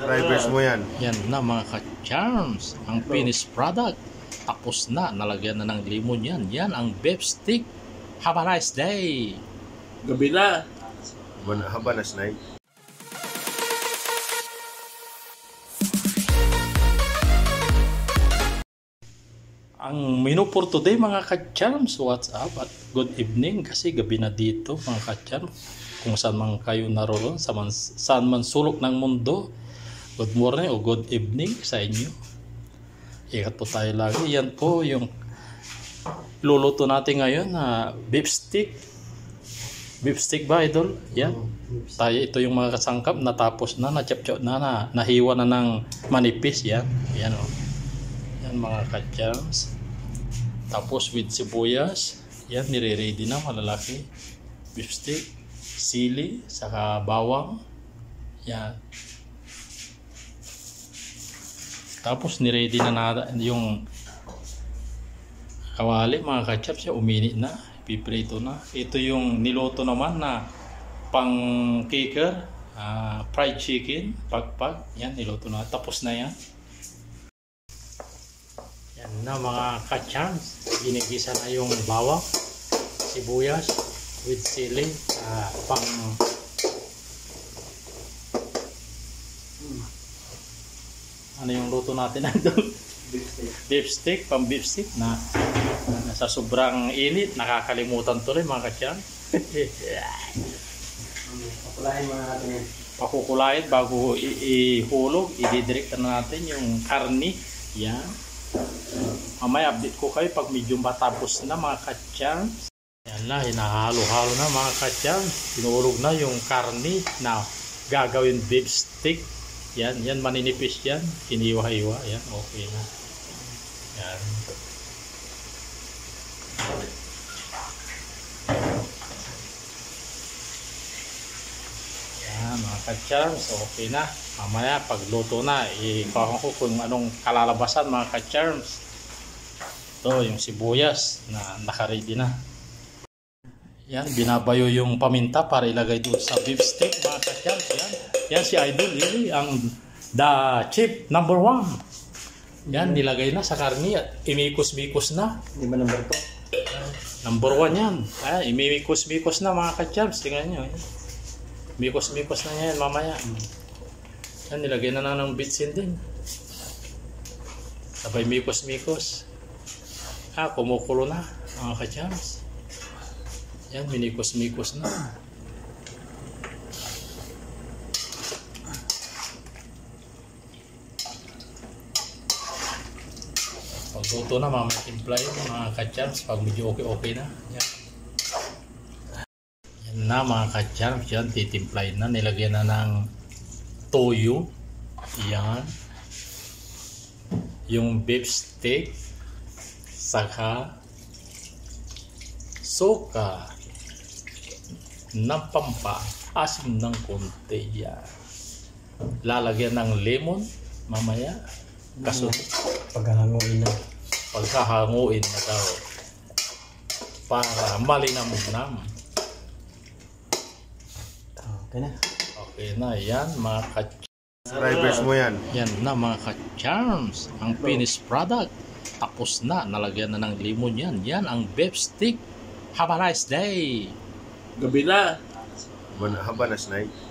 subscribers mo yan. Yan na mga ka-charms, ang finished product. Tapos na, nalagyan na ng limon yan. Yan ang beef stick. Have a nice day! Gabi na. Haba na snake. Ang menu for today mga ka-charms, what's up at good evening kasi gabi na dito mga ka-charms. Kung saan man kayo naroon, saan man sulok ng mundo, good morning o good evening sa inyo. Ingat po tayo lagi. Yan po yung luluto natin ngayon na beef stick. Beef stick ba idol? Yan. Tayo ito yung mga kasangkap natapos na, na-chop-chop na, nahiwa na ng manipis. Yan. Yan o. Yan mga ka-charms. Tapos with sibuyas. Yan, nire-ready na malalaki. Beef stick, sili, saka bawang. Yan. Tapos nire-ready na yung kawali mga ka-charms. Uminit na. Piprito na. Ito yung niloto naman na pang kicker. Fried chicken. Pagpag. Yan, niloto na. Tapos na yan. Yan na mga ka-charms, ginigisa na yung bawang, sibuyas with sili, pang ano yung luto natin doon? Beef stick, pang beef stick na sa sobrang init, nakakalimutan tuloy mga ka-charms. Pakulain mo natin yan. Pakukulain bago ihulog, i-direct na natin yung karni. Yan. Mamaya update ko kayo pag medyo matapos na mga ka-charms. Yan na, hinahalo-halo na mga ka-charms. Pinulog na yung karni na gagawin beef stick. Yan, yan maninipis yan. Hiniwa-hiwa. Yan, okay na. Yan. Yan mga ka-charms, okay na. Mamaya pagluto na, ipakon ko kung anong kalalabasan mga ka-charms. Ito yung sibuyas na naka-ready na. Yan, binabayo yung paminta para ilagay doon sa beef stick mga ka-charms. Yan, yan si Idol Lily, ang the chief number 1. Yan, nilagay na sa karni at imikos-mikos na. Hindi ba number 2? Number 1 yan. Imikos-mikos na mga ka-charms. Tingnan nyo. Mikos-mikos na yan mamaya. Yan, nilagay na ng bitsin din. Sabay mikos-mikos. Kumukulo na mga ka-charms. Yan, minikos-mikos na. Pagluto na, mamatimpla yun mga ka-charms pag medyo okay na. Yan. Yan na mga ka-charms. Yan, titimplayin na. Nilagyan na ng toyo. Yan. Yung beef steak. Saka soka ng pampa-asim ng konti. Yan. Lalagyan ng lemon mamaya. Kasunod. Paghahanguin na. Pagkahanguin na daw. Para malinam-nam. Okay na. Okay na. Yan mga Subscribers mo yan. yan na mga ka-charms. Ang finished product. Tapos na. Nalagyan na ng limon yan. Yan ang beef stick. Have a nice day! Gabi na. Haba na snake.